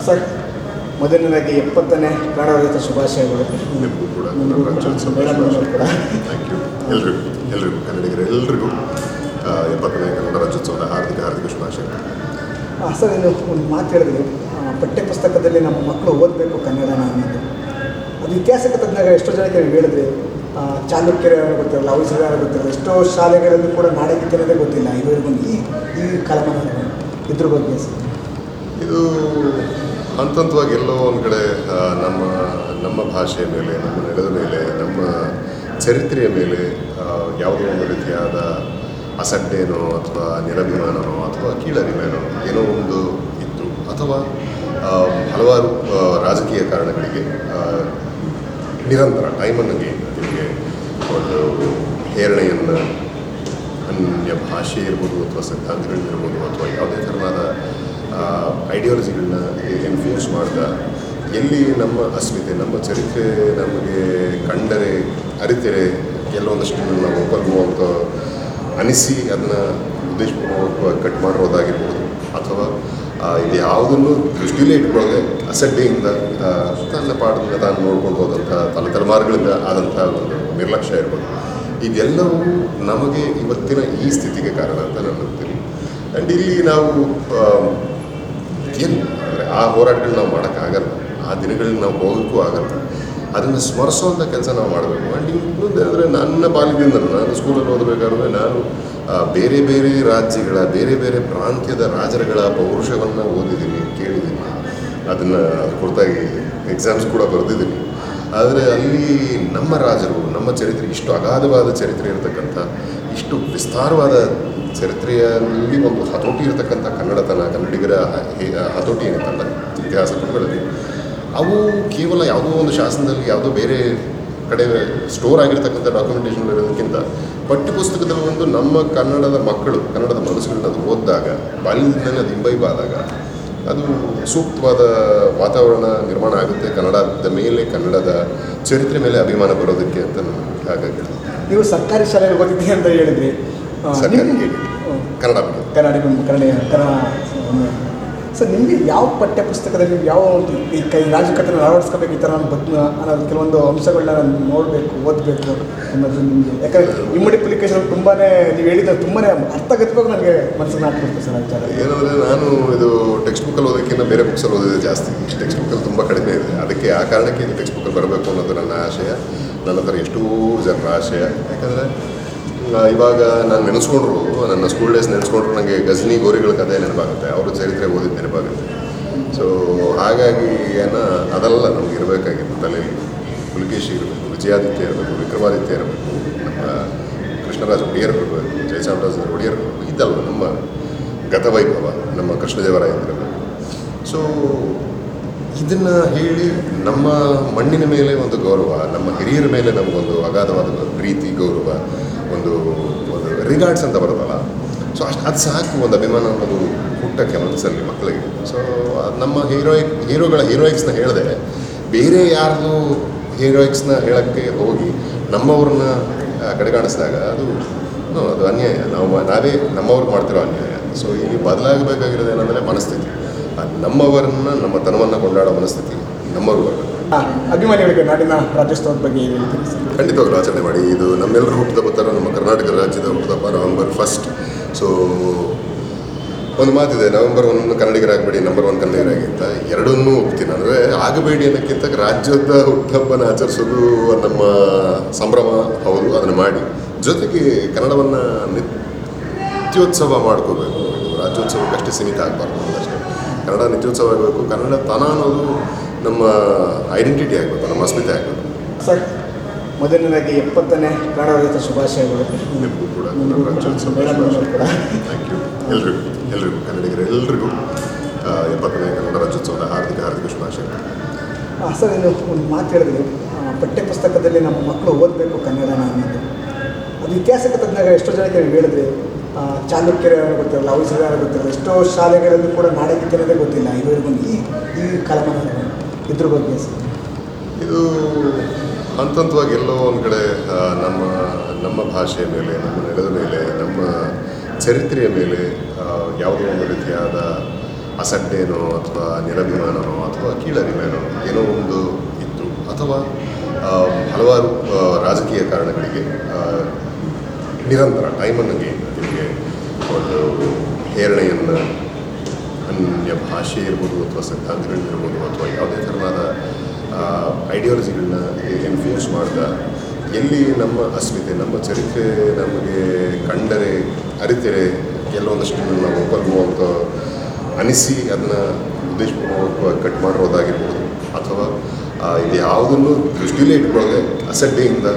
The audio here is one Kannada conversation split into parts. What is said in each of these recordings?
ಸರ್, ಮೊದಲನೇದಾಗಿ 70ನೇ ಕನ್ನಡ ರಾಜ್ಯೋತ್ಸವ ಶುಭಾಶಯಗಳು. ನಿಮಗೂ ಕೂಡ ಕನ್ನಡ ರಾಜ್ಯೋತ್ಸವ ಥ್ಯಾಂಕ್ ಯು. ಎಲ್ರಿಗೂ ಕನ್ನಡಿಗರೆಲ್ಲರಿಗೂ 70ನೇ ಕನ್ನಡ ರಾಜ್ಯೋತ್ಸವದ ಹಾರ್ದಿಕ ಶುಭಾಶಯಗಳು. ಸರ್, ಇನ್ನು ಒಂದು ಮಾತು ಹೇಳಿದ್ರಿ, ಪಠ್ಯಪುಸ್ತಕದಲ್ಲಿ ನಮ್ಮ ಮಕ್ಕಳು ಓದಬೇಕು ಕನ್ನಡನ ಅನ್ನೋದು. ಅದು ಇತಿಹಾಸಕ್ಕೆ ತಜ್ಞಾಗ ಎಷ್ಟೋ ಜನಕ್ಕೆ ನೀವು ಹೇಳಿದ್ರಿ, ಚಾಲುಕ್ಯರು ಗೊತ್ತಿರಲ್ಲ, ಹೊಯ್ಸಳರು ಗೊತ್ತಿರಲ್ಲ, ಎಷ್ಟೋ ಶಾಲೆಗಳಲ್ಲಿ ಕೂಡ ನಾಡಗೀತೆ ಅನ್ನೋದೇ ಗೊತ್ತಿಲ್ಲ ಇದುವರೆಗೂ ಈ ಕಾಲಮಾನ. ಇದ್ರ ಬಗ್ಗೆ ಇದು ಹಂತವಾಗಿ ಎಲ್ಲೋ ಒಂದು ಕಡೆ ನಮ್ಮ ಭಾಷೆಯ ಮೇಲೆ, ನಮ್ಮ ನೆಲದ ಮೇಲೆ, ನಮ್ಮ ಚರಿತ್ರೆಯ ಮೇಲೆ ಯಾವುದೋ ಒಂದು ರೀತಿಯಾದ ಅಸಡ್ಡೆನೋ ಅಥವಾ ನಿರಭಿಮಾನನೋ ಅಥವಾ ಕೀಳರಿಮೆನೋ ಏನೋ ಒಂದು ಇತ್ತು, ಅಥವಾ ಹಲವಾರು ರಾಜಕೀಯ ಕಾರಣಗಳಿಗೆ ನಿರಂತರ ಟೈಮನ್ನು ನಿಮಗೆ ಒಂದು ಹೇರಣೆಯನ್ನು ಅನ್ಯ ಭಾಷೆ ಇರ್ಬೋದು ಅಥವಾ ಸಿದ್ಧಾಂತಗಳಿರ್ಬೋದು ಅಥವಾ ಯಾವುದೇ ಥರನಾದ ಐಡಿಯಾಲಜಿಗಳನ್ನ ಇನ್ಫ್ಲೂಯೆನ್ಸ್ ಮಾಡಿದ ಎಲ್ಲಿ ನಮ್ಮ ಅಸ್ಮಿತೆ, ನಮ್ಮ ಚರಿತ್ರೆ ನಮಗೆ ಕಂಡರೆ ಅರಿತರೆ ಕೆಲವೊಂದಷ್ಟು ನಾವು ಒಪ್ಪಲ್ವಂತ ಅನಿಸಿ ಅದನ್ನು ಉದ್ದೇಶಪೂರ್ವಕವಾಗಿ ಕಟ್ ಮಾಡಿರೋದಾಗಿರ್ಬೋದು, ಅಥವಾ ಇದು ಯಾವುದನ್ನು ದೃಷ್ಟಿಲೇ ಇಟ್ಕೊಳ್ಳದೆ ಅಸಡ್ಡೆಯಿಂದ ತನ್ನ ಪಾಠದಿಂದ ತಾನು ನೋಡ್ಕೊಂಡು ಹೋದಂಥ ತಲೆಮಾರುಗಳಿಂದ ಆದಂಥ ಒಂದು ನಿರ್ಲಕ್ಷ್ಯ ಇರ್ಬೋದು. ಇದೆಲ್ಲವೂ ನಮಗೆ ಇವತ್ತಿನ ಈ ಸ್ಥಿತಿಗೆ ಕಾರಣ ಅಂತ ನಾನು ಅಂತೀನಿ. ಆ್ಯಂಡ್ ಇಲ್ಲಿ ನಾವು ಏನು ಅಂದರೆ ಆ ಹೋರಾಟಗಳನ್ನ ನಾವು ಮಾಡೋಕ್ಕಾಗಲ್ಲ, ಆ ದಿನಗಳನ್ನ ನಾವು ಹೋಗೋಕ್ಕೂ ಆಗಲ್ಲ. ಅದನ್ನು ಸ್ಮರಿಸೋವಂಥ ಕೆಲಸ ನಾವು ಮಾಡಬೇಕು. ಆ್ಯಂಡ್ ಇನ್ನೊಂದು ಅಂದರೆ ನನ್ನ ಬಾಲ್ಯದಿಂದ ನಾನು ಸ್ಕೂಲಲ್ಲಿ ಓದಬೇಕಾದ್ರೆ ನಾನು ಬೇರೆ ಬೇರೆ ರಾಜ್ಯಗಳ ಬೇರೆ ಬೇರೆ ಪ್ರಾಂತ್ಯದ ರಾಜರುಗಳ ಪೌರುಷವನ್ನು ಓದಿದ್ದೀನಿ, ಕೇಳಿದ್ದೀನಿ, ಅದನ್ನು ಕುರಿತಾಗಿ ಎಕ್ಸಾಮ್ಸ್ ಕೂಡ ಬರೆದಿದ್ದೀನಿ. ಆದರೆ ಅಲ್ಲಿ ನಮ್ಮ ರಾಜರು, ನಮ್ಮ ಚರಿತ್ರೆ, ಇಷ್ಟು ಅಗಾಧವಾದ ಚರಿತ್ರೆ ಇರತಕ್ಕಂಥ, ಇಷ್ಟು ವಿಸ್ತಾರವಾದ ಚರಿತ್ರೆಯಲ್ಲಿ ಒಂದು ಹತೋಟಿ ಇರತಕ್ಕಂಥ ಕನ್ನಡಿಗರ ಹತೋಟಿ ಏನಿತ್ತಲ್ಲ ಇತಿಹಾಸ ಪುಟಗಳಲ್ಲಿ, ಅವು ಕೇವಲ ಯಾವುದೋ ಒಂದು ಶಾಸನದಲ್ಲಿ ಯಾವುದೋ ಬೇರೆ ಕಡೆ ಸ್ಟೋರ್ ಆಗಿರ್ತಕ್ಕಂಥ ಡಾಕ್ಯುಮೆಂಟೇಷನ್ ಇರೋದಕ್ಕಿಂತ ಪಠ್ಯಪುಸ್ತಕದಲ್ಲಿ ಒಂದು ನಮ್ಮ ಕನ್ನಡದ ಮಕ್ಕಳು, ಕನ್ನಡದ ಮನಸ್ಸುಗಳನ್ನ ಅದು ಓದಿದಾಗ, ಬಾಲ್ಯದಿಂದಲೇ ಅದು ಇಂಬೈಬಾದಾಗ ಅದು ಸೂಕ್ತವಾದ ವಾತಾವರಣ ನಿರ್ಮಾಣ ಆಗುತ್ತೆ ಕನ್ನಡದ ಮೇಲೆ, ಕನ್ನಡದ ಚರಿತ್ರೆ ಮೇಲೆ ಅಭಿಮಾನ ಬರೋದಕ್ಕೆ ಅಂತ ನನಗೆ ಹಾಗಾಗಿ. ನೀವು ಸರ್ಕಾರಿ ಶಾಲೆಗೆ ಓದಿದ್ರಿ ಅಂತ ಹೇಳಿದ್ರಿ, ಸರ್ಕಾರಿ ಕನ್ನಡ ಸರ್, ನಿಮಗೆ ಯಾವ ಪಠ್ಯ ಪುಸ್ತಕದಲ್ಲಿ ಯಾವ ಈ ರಾಜಕೀಯ ಅಳವಡಿಸ್ಕೋಬೇಕು, ಈ ಥರ ಅನ್ನೋದು ಕೆಲವೊಂದು ಅಂಶಗಳನ್ನ ನೋಡಬೇಕು, ಓದಬೇಕು ಅನ್ನೋದು ನಿಮಗೆ? ಯಾಕಂದರೆ ಇಮ್ಯುಡಿಫಿಕೇಶನ್ ತುಂಬಾ ನೀವು ಹೇಳಿದ್ರೆ ತುಂಬಾ ಅರ್ಥಗತವಾಗಿ ನನಗೆ ಮನಸ್ಸಿಗೆ ನಾಟ್ಬಿಡ್ತು ಸರ್. ವಿಚಾರ ಏನಂದರೆ ನಾನು ಇದು ಟೆಕ್ಸ್ಟ್ ಬುಕ್ಕಲ್ಲಿ ಓದೋಕ್ಕಿಂತ ಬೇರೆ ಬುಕ್ಸಲ್ಲಿ ಓದಿದೆ ಜಾಸ್ತಿ. ಟೆಕ್ಸ್ಟ್ ಬುಕ್ಕಲ್ಲಿ ತುಂಬ ಕಡಿಮೆ ಇದೆ. ಅದಕ್ಕೆ ಆ ಕಾರಣಕ್ಕೆ ಇದು ಟೆಕ್ಸ್ಟ್ ಬುಕ್ಕಲ್ಲಿ ಬರಬೇಕು ಅನ್ನೋದು ನನ್ನ ಆಶಯ, ನನ್ನ ಹತ್ರ ಎಷ್ಟೋ ಜನರ ಆಶಯ. ಯಾಕಂದರೆ ಇವಾಗ ನಾನು ನೆನೆಸ್ಕೊಂಡ್ರು, ನನ್ನ ಸ್ಕೂಲ್ ಡೇಸ್ ನೆನೆಸ್ಕೊಂಡ್ರು ನನಗೆ ಗಜನಿ ಗೋರಿಗಳ ಕಥೆ ನೆನಪಾಗುತ್ತೆ, ಅವರು ಚರಿತ್ರೆ ಓದಿದ್ದು ನೆನಪಾಗುತ್ತೆ. ಸೊ ಹಾಗಾಗಿ ಅದೆಲ್ಲ ನಮ್ಗೆ ಇರಬೇಕಾಗಿತ್ತು ತಲೆಯಲ್ಲಿ. ಪುಲಕೇಶಿ ಇರಬೇಕು, ವಿಜಯಾದಿತ್ಯ ಇರಬೇಕು, ವಿಕ್ರಮಾದಿತ್ಯ ಇರಬೇಕು, ನಮ್ಮ ಕೃಷ್ಣರಾಜ ಒಡೆಯರ್ ಇರಬೇಕು, ಜಯಚಾಮರಾಜ ಒಡೆಯರ್ ಇರಬೇಕು. ಇದಲ್ಲ ನಮ್ಮ ಗತವೈಭವ, ನಮ್ಮ ಕೃಷ್ಣದೇವರಾಯ ಇರಬೇಕು. ಸೊ ಇದನ್ನು ಹೇಳಿ ನಮ್ಮ ಮಣ್ಣಿನ ಮೇಲೆ ಒಂದು ಗೌರವ, ನಮ್ಮ ಹಿರಿಯರ ಮೇಲೆ ನಮಗೊಂದು ಅಗಾಧವಾದ ಪ್ರೀತಿ, ಗೌರವ, ಒಂದು ರಿಗಾರ್ಡ್ಸ್ ಅಂತ ಬರೋದಲ್ಲ. ಸೊ ಅದು ಸಾಕು, ಒಂದು ಅಭಿಮಾನ ಅನ್ನೋದು ಹುಟ್ಟಕ್ಕೆ ಮನಸ್ಸಲ್ಲಿ ಮಕ್ಕಳಿಗೆ. ಸೊ ನಮ್ಮ ಹೀರೋಯಿಕ್ಸ್ನ ಹೇಳಿದೆ, ಬೇರೆ ಯಾರ್ದು ಹೀರೋಯಿಕ್ಸ್ನ ಹೇಳೋಕ್ಕೆ ಹೋಗಿ ನಮ್ಮವ್ರನ್ನ ಕಡೆಗಾಣಿಸಿದಾಗ ಅದು ಅನ್ಯಾಯ. ನಾವೇ ನಮ್ಮವ್ರಿಗೆ ಮಾಡ್ತಿರೋ ಅನ್ಯಾಯ. ಸೊ ಇಲ್ಲಿ ಬದಲಾಗಬೇಕಾಗಿರೋದು ಏನಂದರೆ ಮನಸ್ಥಿತಿ. ನಮ್ಮವರನ್ನ, ನಮ್ಮ ತನವನ್ನು ಕೊಂಡಾಡೋ ಮನಸ್ಥಿತಿ ನಮ್ಮವ್ರು ಬರಬೇಕು. ಅಭಿಮಾನಿಗಳಿಗೆ ನಾಡಿನ ರಾಜ್ಯೋತ್ಸವದ ಬಗ್ಗೆ ಖಂಡಿತವಾಗ್ಲೂ ಆಚರಣೆ ಮಾಡಿ. ಇದು ನಮ್ಮೆಲ್ಲರೂ ಹುಟ್ಟುಹಬ್ಬ ಥರ ನಮ್ಮ ಕರ್ನಾಟಕ ರಾಜ್ಯದ ಹುಟ್ಟುಹಬ್ಬ ನವೆಂಬರ್ 1. ಸೊ ಒಂದು ಮಾತಿದೆ, ನವೆಂಬರ್ 1 ಕನ್ನಡಿಗರಾಗಬೇಡಿ, ನಂಬರ್ 1 ಕನ್ನಡಿಗರಾಗಿ ಅಂತ. ಎರಡನ್ನೂ ಒಪ್ತೀನಿ. ಅಂದರೆ ಆಗಬೇಡಿ ಅನ್ನೋಕ್ಕಿಂತ ರಾಜ್ಯದ ಹುಟ್ಟುಹಬ್ಬನ ಆಚರಿಸೋದು ನಮ್ಮ ಸಂಭ್ರಮ, ಹೌದು, ಅದನ್ನು ಮಾಡಿ. ಜೊತೆಗೆ ಕನ್ನಡವನ್ನು ನಿತ್ಯೋತ್ಸವ ಮಾಡ್ಕೋಬೇಕು. ಇದು ರಾಜ್ಯೋತ್ಸವಕ್ಕಷ್ಟೇ ಸೀಮಿತ ಆಗಬಾರ್ದು ಅಷ್ಟೇ. ಕನ್ನಡ ನಿತ್ಯೋತ್ಸವ ಆಗಬೇಕು. ಕನ್ನಡ ತನ ಅನ್ನೋದು ನಮ್ಮ ಐಡೆಂಟಿಟಿ ಆಗಬೇಕು, ನಮ್ಮ ಅಸ್ಮಿತೆ ಆಗಬೇಕು. ಸರ್, ಮೊದಲನೇದಾಗಿ 70ನೇ ಕನ್ನಡ ರಾಜ್ಯೋತ್ಸವ ಶುಭಾಶಯಗಳು. ನಿಮಗೂ ಕೂಡ ಕನ್ನಡ ರಾಜ್ಯೋತ್ಸವ ಥ್ಯಾಂಕ್ ಯು. ಎಲ್ರಿಗೂ ಕನ್ನಡಿಗರೆಲ್ಲರಿಗೂ 70ನೇ ಕನ್ನಡ ರಾಜ್ಯೋತ್ಸವದ ಹಾರ್ದಿಕ ಶುಭಾಶಯಗಳು. ಸರ್, ಇನ್ನು ಒಂದು ಮಾತು ಹೇಳಿದ್ರಿ, ಪಠ್ಯಪುಸ್ತಕದಲ್ಲಿ ನಮ್ಮ ಮಕ್ಕಳು ಓದಬೇಕು ಕನ್ನಡನ ಅನ್ನೋದು. ಅದು ಇತಿಹಾಸಕ್ಕೆ ತಜ್ಞಾಗ ಎಷ್ಟೋ ಜನಕ್ಕೆ ನೀವು ಹೇಳಿದ್ರಿ, ಚಾಲುಕ್ಯರು ಗೊತ್ತಿರಲ್ಲ, ಹೊಯ್ಸಳರು ಗೊತ್ತಿರಲ್ಲ, ಎಷ್ಟೋ ಶಾಲೆಗಳಲ್ಲಿ ಕೂಡ ನಾಡಗೀತೆ ಅನ್ನೋದೇ ಗೊತ್ತಿಲ್ಲ ಇದುವರೆಗೂ ಈ ಕಾಲಮಾನ. ಇದ್ರ ಬಗ್ಗೆ ಇದು ಹಂತವಾಗಿ ಎಲ್ಲೋ ಒಂದು ಕಡೆ ನಮ್ಮ ಭಾಷೆಯ ಮೇಲೆ, ನಮ್ಮ ನೆಲದ ಮೇಲೆ, ನಮ್ಮ ಚರಿತ್ರೆಯ ಮೇಲೆ ಯಾವುದೋ ಒಂದು ರೀತಿಯಾದ ಅಸಡ್ಡೆನೋ ಅಥವಾ ನಿರಭಿಮಾನನೋ ಅಥವಾ ಕೀಳರಿಮೇನೋ ಏನೋ ಒಂದು ಇತ್ತು, ಅಥವಾ ಹಲವಾರು ರಾಜಕೀಯ ಕಾರಣಗಳಿಗೆ ನಿರಂತರ ಟೈಮನ್ನು ನಿಮಗೆ ಒಂದು ಹೇರಣೆಯನ್ನು ಅನ್ಯ ಭಾಷೆ ಇರ್ಬೋದು ಅಥವಾ ಸಿದ್ಧಾಂತಗಳಿರ್ಬೋದು ಅಥವಾ ಯಾವುದೇ ಥರನಾದ ಐಡಿಯಾಲಜಿಗಳನ್ನ ಎನ್ಫ್ಯೂಸ್ ಮಾಡಿದ ಎಲ್ಲಿ ನಮ್ಮ ಅಸ್ಮಿತೆ ನಮ್ಮ ಚರಿತ್ರೆ ನಮಗೆ ಕಂಡರೆ ಅರಿತರೆ ಕೆಲವೊಂದಷ್ಟು ನಾವು ಒಪ್ಪಲ್ವೋ ಅಂತ ಅನಿಸಿ ಅದನ್ನು ಉದ್ದೇಶಪೂರ್ವಕವಾಗಿ ಕಟ್ ಮಾಡಿರೋದಾಗಿರ್ಬೋದು, ಅಥವಾ ಇದು ಯಾವುದನ್ನು ದೃಷ್ಟಿಲೇ ಇಟ್ಕೊಳ್ಳದೆ ಅಸಡ್ಡೆಯಿಂದ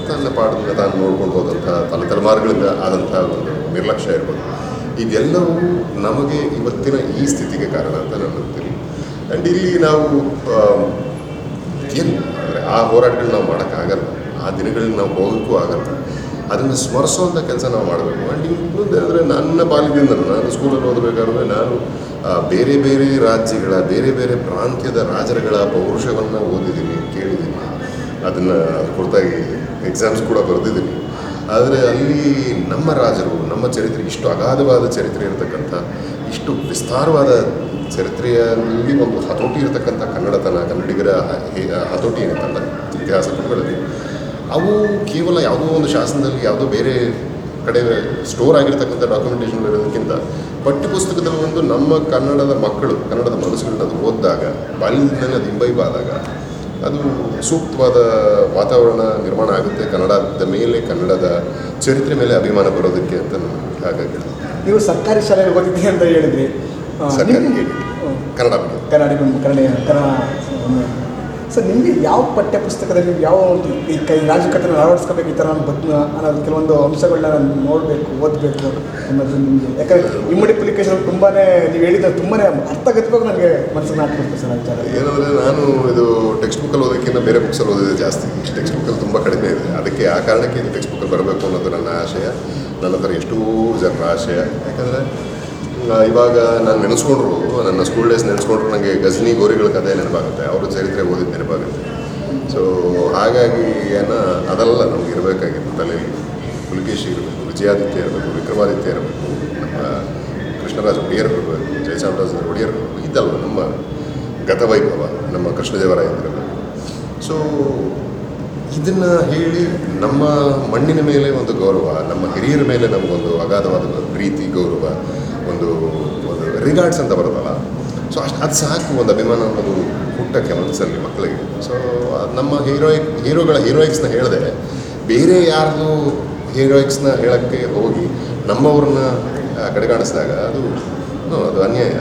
ತನ್ನ ಪಾಠದಿಂದ ತಾನು ನೋಡ್ಕೊಂಡು ಹೋದಂಥ ತಲೆಮಾರುಗಳಿಂದ ಆದಂಥ ಒಂದು ನಿರ್ಲಕ್ಷ್ಯ ಇರ್ಬೋದು. ಇದೆಲ್ಲವೂ ನಮಗೆ ಇವತ್ತಿನ ಈ ಸ್ಥಿತಿಗೆ ಕಾರಣ ಅಂತ ನಾನು ನಂಬ್ತೀನಿ. ಆ್ಯಂಡ್ ಇಲ್ಲಿ ನಾವು ಏನು ಅಂದರೆ ಆ ಹೋರಾಟಗಳನ್ನ ನಾವು ಮಾಡೋಕ್ಕಾಗಲ್ಲ, ಆ ದಿನಗಳನ್ನ ನಾವು ಹೋಗೋಕ್ಕೂ ಆಗಲ್ಲ. ಅದನ್ನು ಸ್ಮರಿಸೋವಂಥ ಕೆಲಸ ನಾವು ಮಾಡಬೇಕು. ಆ್ಯಂಡ್ ಇನ್ನೊಂದು ಅಂದರೆ ನನ್ನ ಬಾಲ್ಯದಿಂದ ನಾನು ಸ್ಕೂಲಲ್ಲಿ ಓದಬೇಕಾದ್ರೆ ನಾನು ಬೇರೆ ಬೇರೆ ರಾಜ್ಯಗಳ ಬೇರೆ ಬೇರೆ ಪ್ರಾಂತ್ಯದ ರಾಜರುಗಳ ಪೌರುಷವನ್ನು ಓದಿದ್ದೀನಿ, ಕೇಳಿದ್ದೀನಿ, ಅದನ್ನು ಕುರಿತಾಗಿ ಎಕ್ಸಾಮ್ಸ್ ಕೂಡ ಬರೆದಿದ್ದೀನಿ. ಆದರೆ ಅಲ್ಲಿ ನಮ್ಮ ರಾಜರು ನಮ್ಮ ಚರಿತ್ರೆ ಇಷ್ಟು ಅಗಾಧವಾದ ಚರಿತ್ರೆ ಇರತಕ್ಕಂಥ, ಇಷ್ಟು ವಿಸ್ತಾರವಾದ ಚರಿತ್ರೆಯಲ್ಲಿ ಒಂದು ಹತೋಟಿ ಇರತಕ್ಕಂಥ ಕನ್ನಡಿಗರ ಹತೋಟಿ ಏನಿತ್ತಲ್ಲ ಇತಿಹಾಸ ಪುಟಗಳಲ್ಲಿ, ಅವು ಕೇವಲ ಯಾವುದೋ ಒಂದು ಶಾಸನದಲ್ಲಿ ಯಾವುದೋ ಬೇರೆ ಕಡೆ ಸ್ಟೋರ್ ಆಗಿರ್ತಕ್ಕಂಥ ಡಾಕ್ಯುಮೆಂಟೇಷನ್ ಇರೋದಕ್ಕಿಂತ ಪಠ್ಯಪುಸ್ತಕದಲ್ಲಿ ಒಂದು ನಮ್ಮ ಕನ್ನಡದ ಮಕ್ಕಳು ಕನ್ನಡದ ಮನಸ್ಸುಗಳನ್ನ ಅದು ಓದಿದಾಗ ಬಾಲ್ಯದಿಂದಲೇ ಅದು ಇಂಬೈಬಾದಾಗ ಅದು ಸೂಕ್ತವಾದ ವಾತಾವರಣ ನಿರ್ಮಾಣ ಆಗುತ್ತೆ. ಕನ್ನಡದ ಮೇಲೆ ಕನ್ನಡದ ಚರಿತ್ರೆ ಮೇಲೆ ಅಭಿಮಾನ ಬರೋದಕ್ಕೆ ಅಂತ ಹಾಗಾಗಿ. ನೀವು ಸರ್ಕಾರಿ ಶಾಲೆಗೆ ಓದಿದ್ದೀರಿ ಅಂತ ಹೇಳಿದ್ರಿ. ಸರ್ಕಾರಿ ಕನ್ನಡ ಸರ್, ನಿಮಗೆ ಯಾವ ಪಠ್ಯ ಪುಸ್ತಕದಲ್ಲಿ ಯಾವ ಈ ರಾಜಕೀಯನ ಅಳವಡಿಸ್ಕೋಬೇಕು ಈ ಥರ ಅನ್ನೋದು ಕೆಲವೊಂದು ಅಂಶಗಳನ್ನ ನಾನು ನೋಡಬೇಕು, ಓದಬೇಕು ಅನ್ನೋದು ನಿಮಗೆ, ಯಾಕಂದರೆ ಇಮ್ಮಡಿಫಿಕೇಶನ್ ತುಂಬಾ ನೀವು ಹೇಳಿದ್ರೆ ತುಂಬಾ ಅರ್ಥಗತವಾಗಿ ನನಗೆ ಮನಸ್ಸಿಗೆ ನಾಟ್ಕೊಡ್ತೀವಿ ಸರ್. ವಿಚಾರ ಏನಂದರೆ ನಾನು ಇದು ಟೆಕ್ಸ್ಟ್ ಬುಕ್ಕಲ್ಲಿ ಓದೋಕ್ಕಿಂತ ಬೇರೆ ಬುಕ್ಸಲ್ಲಿ ಓದಿದೆ ಜಾಸ್ತಿ. ಟೆಕ್ಸ್ಟ್ ಬುಕ್ಕಲ್ಲಿ ತುಂಬ ಕಡಿಮೆ ಇದೆ. ಅದಕ್ಕೆ ಆ ಕಾರಣಕ್ಕೆ ಇದು ಟೆಕ್ಸ್ಟ್ ಬುಕ್ಕಲ್ಲಿ ಬರಬೇಕು ಅನ್ನೋದು ನನ್ನ ಆಶಯ, ನನ್ನ ಹತ್ರ ಎಷ್ಟೋ ಜನರ ಆಶಯ. ಯಾಕಂದರೆ ಇವಾಗ ನಾನು ನೆನೆಸ್ಕೊಂಡ್ರು, ನನ್ನ ಸ್ಕೂಲ್ ಡೇಸ್ ನೆನೆಸ್ಕೊಂಡ್ರು ನನಗೆ ಗಜನಿ ಗೋರಿಗಳ ಕಥೆ ನೆನಪಾಗುತ್ತೆ, ಅವರು ಚರಿತ್ರೆ ಓದಿದ ನೆನಪಾಗುತ್ತೆ. ಸೊ ಹಾಗಾಗಿ ಅದೆಲ್ಲ ನಮ್ಗೆ ಇರಬೇಕಾಗಿತ್ತು ತಲೆಯಲ್ಲಿ. ಪುಲಕೇಶಿ ಇರಬೇಕು, ವಿಜಯಾದಿತ್ಯ ಇರಬೇಕು, ವಿಕ್ರಮಾದಿತ್ಯ ಇರಬೇಕು, ನಮ್ಮ ಕೃಷ್ಣರಾಜ ಒಡೆಯರ್ ಇರಬೇಕು, ಜಯಚಾಮರಾಜ ಒಡೆಯರ್ ಇರಬೇಕು. ಇದಲ್ಲ ನಮ್ಮ ಗತವೈಭವ, ನಮ್ಮ ಕೃಷ್ಣದೇವರಾಯ ಇರಬೇಕು. ಸೊ ಇದನ್ನು ಹೇಳಿ ನಮ್ಮ ಮಣ್ಣಿನ ಮೇಲೆ ಒಂದು ಗೌರವ, ನಮ್ಮ ಹಿರಿಯರ ಮೇಲೆ ನಮಗೊಂದು ಅಗಾಧವಾದ ಪ್ರೀತಿ, ಗೌರವ, ಒಂದು ರಿಗಾರ್ಡ್ಸ್ ಅಂತ ಬರೋದಲ್ಲ. ಸೊ ಅದು ಸಾಕು, ಒಂದು ಅಭಿಮಾನ ಅನ್ನೋದು ಹುಟ್ಟಕ್ಕೆ ಮನಸ್ಸಲ್ಲಿ ಮಕ್ಕಳಿಗೆ. ಸೊ ನಮ್ಮ ಹೀರೋಯಿಕ್ಸ್ನ ಹೇಳಿದೆ, ಬೇರೆ ಯಾರ್ದು ಹೀರೋಯಿಕ್ಸ್ನ ಹೇಳೋಕ್ಕೆ ಹೋಗಿ ನಮ್ಮವ್ರನ್ನ ಕಡೆಗಾಣಿಸಿದಾಗ ಅದು ಅನ್ಯಾಯ.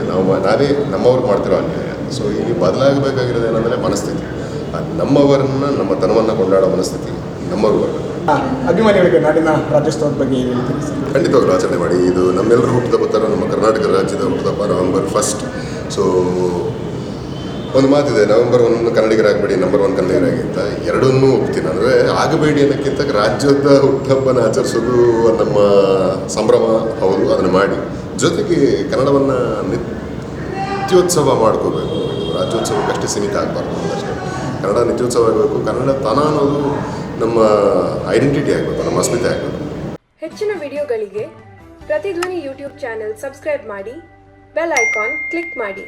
ನಾವೇ ನಮ್ಮವ್ರಿಗೆ ಮಾಡ್ತಿರೋ ಅನ್ಯಾಯ. ಸೊ ಇಲ್ಲಿ ಬದಲಾಗಬೇಕಾಗಿರೋದು ಏನಂದರೆ ಮನಸ್ಥಿತಿ. ನಮ್ಮವರನ್ನ ನಮ್ಮ ತನವನ್ನು ಕೊಂಡಾಡೋ ಮನಸ್ಥಿತಿ ನಮ್ಮವ್ರು ಬರಬೇಕು. ಅಭಿಮಾನಿಗಳಿಗೆ ನಾಡಿನ ರಾಜ್ಯೋತ್ಸವದ ಬಗ್ಗೆ ಹೇಳ್ತೀನಿ ಸರ್. ಖಂಡಿತವಾಗ್ಲೂ ಆಚರಣೆ ಮಾಡಿ. ಇದು ನಮ್ಮೆಲ್ಲರ ಹುಟ್ಟುಹಬ್ಬ ಥರ ನಮ್ಮ ಕರ್ನಾಟಕ ರಾಜ್ಯದ ಹುಟ್ಟುಹಬ್ಬ November 1st. ಸೊ ಒಂದು ಮಾತಿದೆ, November 1 ಕನ್ನಡಿಗರಾಗಬೇಡಿ, ನಂಬರ್ 1 ಕನ್ನಡಿಗರಾಗಿ ಅಂತ. ಎರಡನ್ನೂ ಒಪ್ತೀನಿ. ಅಂದರೆ ಆಗಬೇಡಿ ಅನ್ನೋಕ್ಕಿಂತ ರಾಜ್ಯದ ಹುಟ್ಟುಹಬ್ಬನ ಆಚರಿಸೋದು ನಮ್ಮ ಸಂಭ್ರಮ ಹೌದು, ಅದನ್ನು ಮಾಡಿ. ಜೊತೆಗೆ ಕನ್ನಡವನ್ನು ನಿತ್ಯೋತ್ಸವ ಮಾಡ್ಕೋಬೇಕು. ಇದು ರಾಜ್ಯೋತ್ಸವಕ್ಕಷ್ಟೇ ಸೀಮಿತ ಆಗಬಾರ್ದು ಅಷ್ಟೇ. ಕನ್ನಡ ನಿತ್ಯೋತ್ಸವ ಆಗಬೇಕು. ಕನ್ನಡ ತನ ಅನ್ನೋದು ನಮ್ಮ ಐಡೆಂಟಿಟಿ ಆಗಬೇಕು, ನಮ್ಮ ಅಸ್ಮಿತೆ ಆಗಬೇಕು. ಹೆಚ್ಚಿನ ವಿಡಿಯೋಗಳಿಗೆ ಪ್ರತಿಧ್ವನಿ ಯೂಟ್ಯೂಬ್ ಚಾನೆಲ್ ಸಬ್ಸ್ಕ್ರೈಬ್ ಮಾಡಿ, ಬೆಲ್ ಐಕಾನ್ ಕ್ಲಿಕ್ ಮಾಡಿ.